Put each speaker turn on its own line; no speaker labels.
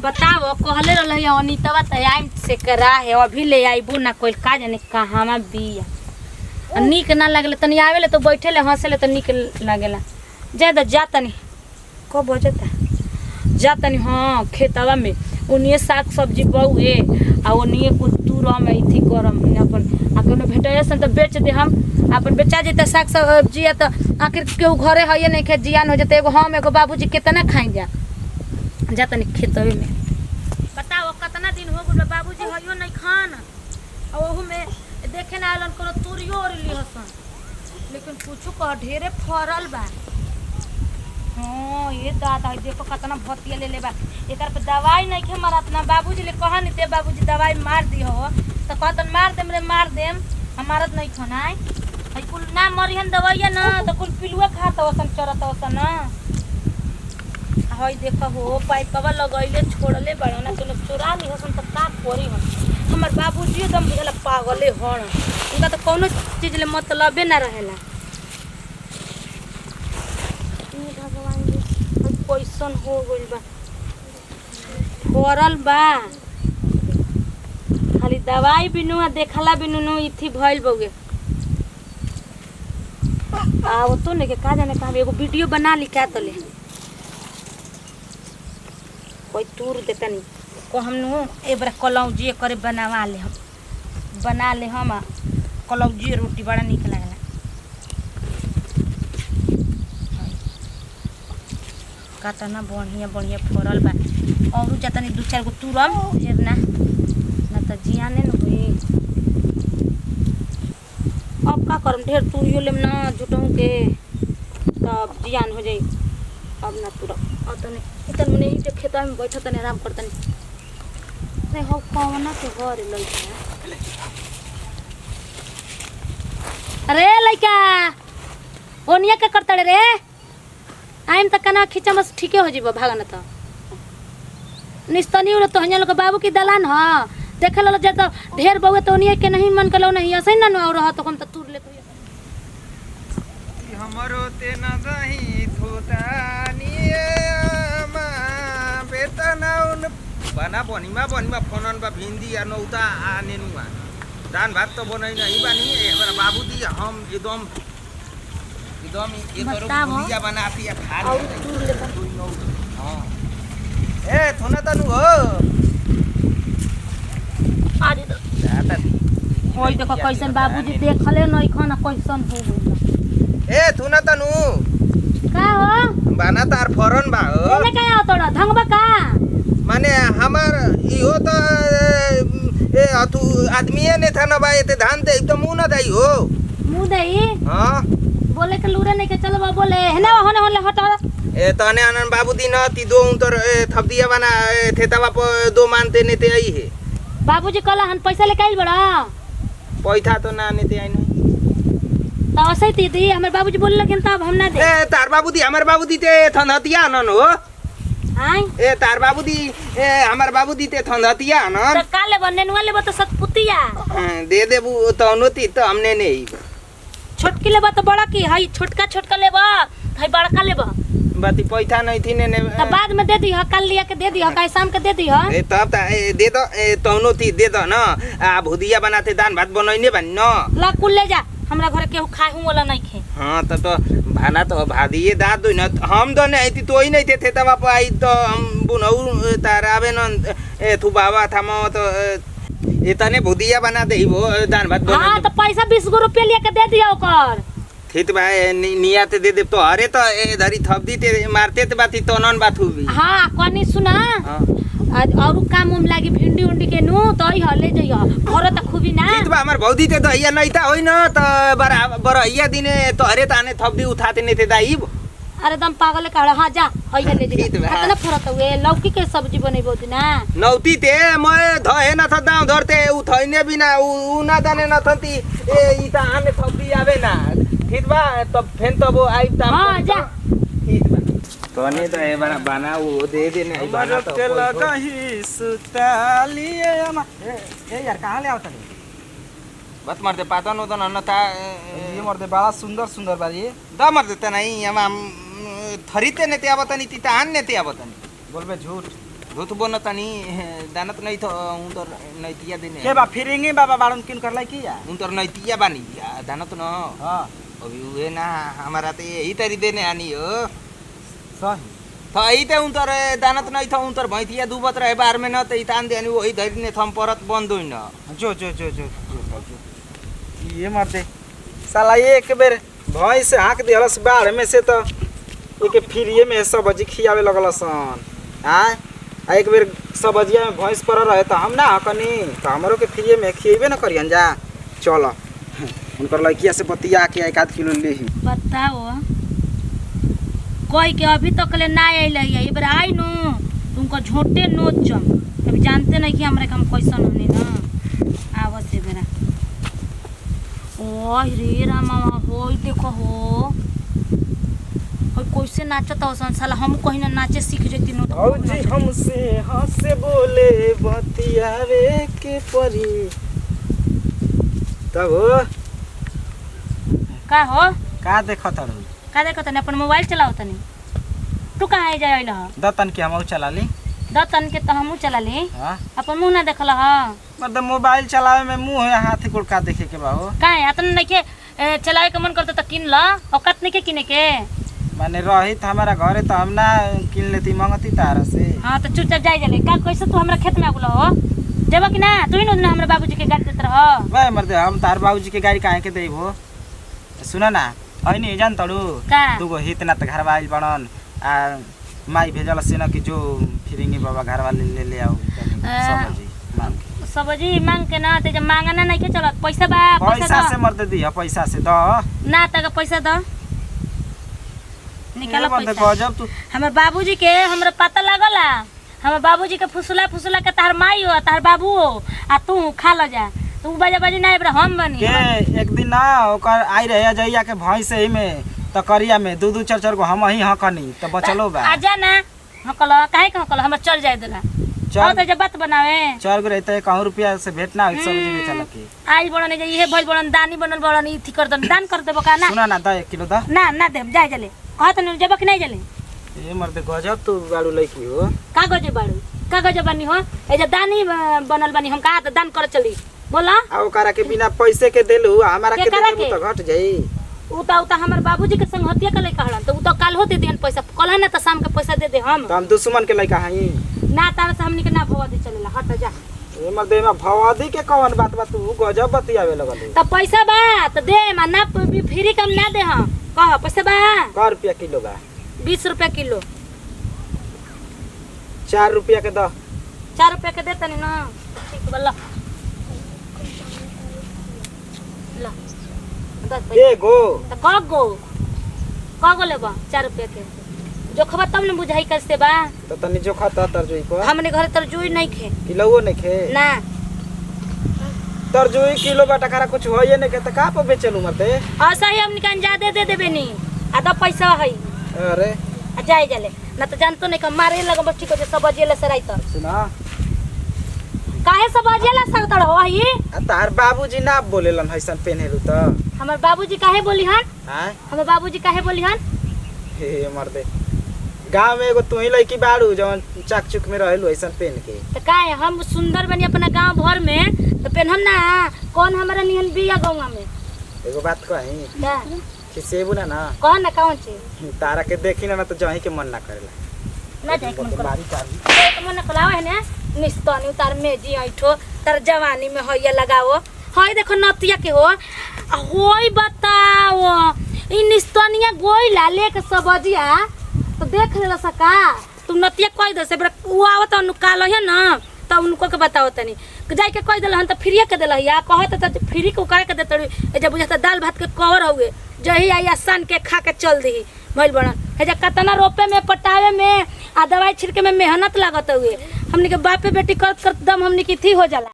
बताओ कहले रहले अनीतवा त आइम से करा है अभी ले आइबू ना कोई का जाने कहां बिया निक ना लागले तनी आवेले तो बैठेले हंसेले तो निक लागेला ज्यादा जातनी को बजता जातनी हां खेतवा में उनिए साग सब्जी बउए आ उनिए कुछ दूर में इथी करम अपन आके भेटै सन तो बेच दे हम अपन बेचा जेता साग सब्जी त आखिर केहू घरे है नहीं खे जियान हो जते एगो हम एगो बाबूजी कितना खाई जा तनी खेतवे में बताओ कितना दिन हो गए बाबूजी हइयो नहीं खान और ओहू में देखे ना आलन कोनो तुरियो और लिहसन लेकिन कुछ कह ढेरे फरल बा हां ये दादा देखो कितना भतिया ले बा एकर पे दवाई नहीं खे मारत ना बाबूजी ले कहा नहीं ते बाबूजी दवाई मार दी हो तो कहतन मार देम हमारत नहीं खनाई हई कुल ना मरिहन दवाइया ना तो कुल पिलुआ खाता ओसन चरत ओसन ना हई देखो हो पाइपवा लगइले छोड़ले बड़ा ना कोनो चोरा ली हसन त का करी हम हमर बाबूजी एकदम बुझला पागले हण उनका तो कोनो चीज ले मतलबे ना रहेला ई भगवान जी कैसन हो गइल बा फरल बा खाली दवाई बिनु आ देखला बिनु नु इथी भइल बउगे आ वो तो ने के का जाने का एगो वीडियो बना ली का तले कोई तूर देता नहीं को हम नु एबरा कलौजी करे बना ले हम कलौजी रोटी बड़ा निक लागला कातना बढ़िया फरल बा और जतनी दू चार गो तुरम ढेर ना त जियाने न होई अब का करम ढेर तुरियो लेम ना जुटहू के तब जियान हो जाई अब ना तुरम अतने इतन मने ही खेता में बैठा तने आराम करतनी नहीं हो कौना के घर लइका अरे लइका ओनिया के करतड़े रे आइम त कना खिचा मस ठीके हो जीबो भागन त निस्तनी उड़ तो हन लोग बाबू की दलान ह देख लो जे तो ढेर बउए तो ओनिया के नहीं मन कलो नहीं ऐसे ना और रह तो हम त तुर ले तो
हमरो ते न दही थोतानी मा बेतना उन बना बनीमा फोनन बा भिंडी आ नौता आ नेनुआ दान भात तो बनई नहीं बानी एबरा बाबूजी हम एकदम एक करो भुजिया बनाती है खा
और तुर ले
हां ए थोना तनु हो
आज
जाता
होई देखो कैसन बाबूजी देखले नहीं खाना कैसन हो गइल
ए थोना तनु
का हो
बना तार फरन बा हो
एने का आओ तोड़ा धंगबा का
माने हमार इहो त ए अतु आदमीए ने था न बा एते धान दे तो मुंह न दई हो
मुंह दई
हां
बोले के लूरे नहीं के चलो बा बोले हेना होने हट
ए तने अनन बाबूजी न ती दो उतर थपदिया बना थेतावा प दो मानते ने ते आई है
बाबूजी कहला हन पैसा लेके आइल बड़ा
पैसा तो ना ने ते आई नहीं
तो ऐसे ही दी हमर बाबूजी बोल लगिन तब हम ना दे
ए तार बाबूजी हमर बाबूजी ते थनतिया नन हो
हां
ए तार बाबूजी ए हमर बाबूजी ते थनतिया न
तो काले बनेनुआ लेबो तो सतपुतिया
दे देबू तो नोती तो हमने नहीं
छोटकी लेबो तो बड़ा की हई छोटका लेबो हई बड़का लेबो
बाती पैसा नहीं थी ने
तब बाद में दे दी ह कल लिया के दे दी ह काई शाम के दे दी ह
ए तब ता दे दो तौनो थी दे दो ना आ भुदिया बनाते दान भात बनइने बन न
ला कुल ले जा हमरा घर केहू खाहू वाला नहीं खे
हां तो भाना तो भादिए दाद दो न हम दो नहीं थी तोई नहीं थे तब आप आई तो हम बुनऊ तारावे न ए तू बाबा था म तो इतने भुदिया बना दे वो दान भात बना
हां तो पैसा 20 गो रुपया लिया के दे दिया ओकर
ठीक बा नियत दे दे तो अरे तो ए धरी थप दी ते मारते ते बाती तो नन बात हुई
हां कोनी सुना
हां
आज और काम उम लागी भिंडी उंडी के नु तो ही हले जइयो घर त खूबी ना
ठीक बा हमर भौदी ते दहिया नहीं था होई न तो बरहिया दिने तो अरे ताने थप दी उठाते नहीं थे दाई
अरे दम पागल का हां जा हइया ले जा कितना फरक हुए लौकी के सब्जी बनैबो दिना
नौती ते मैं धहे न था दाव धरते उठैने बिना उ ना दाने न थती ए ई ता आने थपी आवे ना ठीक बा तब फेन तब आई ता
हां जा
ठीक बा तोने तो ए बना बना वो दे दे नहीं बना तो
के लगही सुतालिए अमा ए यार कहां ले आवत
बत मर दे पाता न तो न था
ये मर दे बड़ा सुंदर बा ये
दा मर देता नहीं हम थरीते ने ते आवतनी ती तान ने ते आवतनी
बोलबे झूठ
धोतबो न तनी दानत नहीं थो उनतर नैतिया देने
के बा फिरिंगी बाबा बाड़न किन करलाई की या
उनतर नैतिया बानी दानत न
हां
अभी उहे ना हमारा ते यही तरी देने आनी हो
सही
तो यही ते उनतर दानत नहीं था उनतर भैंतिया दुबत रहे बार में न ते तान देनी वही धरी ने थम परत बंद होई न
जो जो जो जो ये मरते साला एक बेर भैंस हाक दिहलस बाढ़ में से तो एक फिरिए में सब्जी खियावे लगल सन आ एक बेर सब्जिया में भैंस पर रहे तो हम ना हकनी तो हमरो के फिरिए में खिएबे न करियन जा चल उनकर लड़किया से बतिया के 1 किलो लेही
बताओ कोई के अभी तक ले ना आइल है ये बार आई नु तुमको झोटे नोच अभी जानते नहीं कि हमरे काम कैसन होने ना आवत से बेरा ओ रे रामा होई देखो हो कैसे नाचत हो साला हम कहीं ना नाचे सीख जती नो
औजी हमसे हंसे बोले बतियावे के परी तब
का हो
का देखत हरु
का देखो तने अपन मोबाइल चलाओ तनी तू कहाँ जाए ल
दतन के हम चला ली
दतन के तो हमहू चला ली
हां
अपन मुंह ना देखल ह
मतलब मोबाइल चलावे में मुंह है हाथ गोड़ का देखे के बा हो
काहे अतन नहीं के चलावे के मन करता तो किन ल औकात नहीं के किने के
माने रही तो हमारा घरे तो हम ना किन लेती मंगती तारा से
हाँ तो चुपचाप जाए जले का कैसे तू हमरा खेत में आगुल हो जेबा कि ना तू ही न हमरा बाबूजी के गाड़ी देत रह
भाई मर्दे हम तार बाबूजी के गाड़ी काहे के देबो सुना ना आई नहीं जान तड़ू
का
दुगो हित ना त घर वाली बनन आ माई भेजल से ना कि जो फिरिंगी बाबा घर वाले ले आओ सब्जी मांग के
सब्जी मांग के ना ते जब मांगना नहीं के चलत पैसा बा
पैसा से मर्दे दी पैसा से द
ना तक पैसा द निकालो पैसा
गजब तू
हमर बाबूजी के हमरा पता लागला हमर बाबूजी के फुसला फुसला के तार माई हो तार बाबू हो आ तू खा ल जा तू बाजा बाजी ना इबरा हम बनी
के एक दिन ना ओकर आई रहे जइया के भैंस ही में त करिया में दू दू चार चार गो हम ही हकनी त बचलो बा
आजा ना हकल काहे के हकल हमरा चल जाए देला और तो जब बात बनावे
4 गो रहते 1 रुपया से भेट ना सब्जी बेचला के
आज बड़न ये भइल बड़न दानी बनल बड़न इथि कर दन दान कर देबो का ना
सुना ना द 1 किलो द
ना ना दे जाए जले कहत न जब कि नहीं जले
ए मर्दे गजब तू गाड़ू लईकी हो
कागज बाड़ू कागज बनी हो ए जे दानी बनल बनी हम का दान कर चली बोला
आ ओकरा के बिना पैसे के देलू हमारा के
केकरा
देबू त घट जाई
उता हमर बाबूजी के संग हतिया के लइका हड़न तो उता काल होते देन पैसा कल ना त शाम के पैसा दे दे हम
तो हम दुश्मन के लइका हई
ना तार से हमनी के ना भवा दे चलेला हट जा
ए मर्दे में भवादी के कौन बात बा तू गजब बतियावे लगल
त पैसा बा त दे ना फ्री कम ना दे हम कह पैसा बा
का रुपया किलो बा
20 रुपया किलो
4 रुपया के द
4 रुपया के देतनी ना ठीक बल्ला ला दस
एगो
त कगो लेबा 4 रुपया के जो खबा तब न बुझाई कैसे बा
तो तनी जो खाता तरजुई को
हमने घरे तरजुई नहीं खे
किलोओ नहीं खे
ना
तरजुई किलो बा टकरा कुछ होइए नहीं के त का पे बेचलू मते
ऐसा ही हमने कान ज्यादा दे देबे नी आधा पैसा है
अरे
आ जाए जले ना तो जानतो नहीं क मारे लगब ठीक हो सब बजेले सराई त
सुना
काहे सब बजेला सरतड़ हो ही
आ तार बाबूजी ना बोलेलन हइसन पेनेलू त
हमर बाबूजी काहे बोली हन
हां
हमर बाबूजी काहे बोली हन
हे मर्दे गांव में एगो तू ही लड़की बाड़ू जवन चक चुक में रहलू ऐसन पेन के
तो काहे हम सुंदर बनी अपना गांव भर में तो पेन हम ना कौन हमारा निहन बिया गांव में
एगो बात कही
का
खिसेबू ना ना
कौन ना कौन चीज
तारा के देखी ना तो जही के मन ना करेला
ना देख मन
मारी चाली
एक मन कलावा है ना निस्तनी उतार में जी ऐठो तर जवानी में होइया लगाओ हई देखो नतिया के हो होई बताओ इ निस्तनिया गोइला लेके सबजिया तो देख लेला सका तुम नतिया कह दे से उ आवत नु काल है ना त उनको के बताओ तनी जाई के कह देलहन त फ्री के देलहिया कहत त फ्री के करे के देतड़ी ए जब बुझाता दाल भात के कवर हुए जही आई आसान के खा के चल दी भइल बड़ा हे जा कतना रोपे में पटावे में आ दवाई छिड़के में मेहनत लागत हुए हमनी के बाप पे बेटी करत करत दम हमनी की थी हो जाला।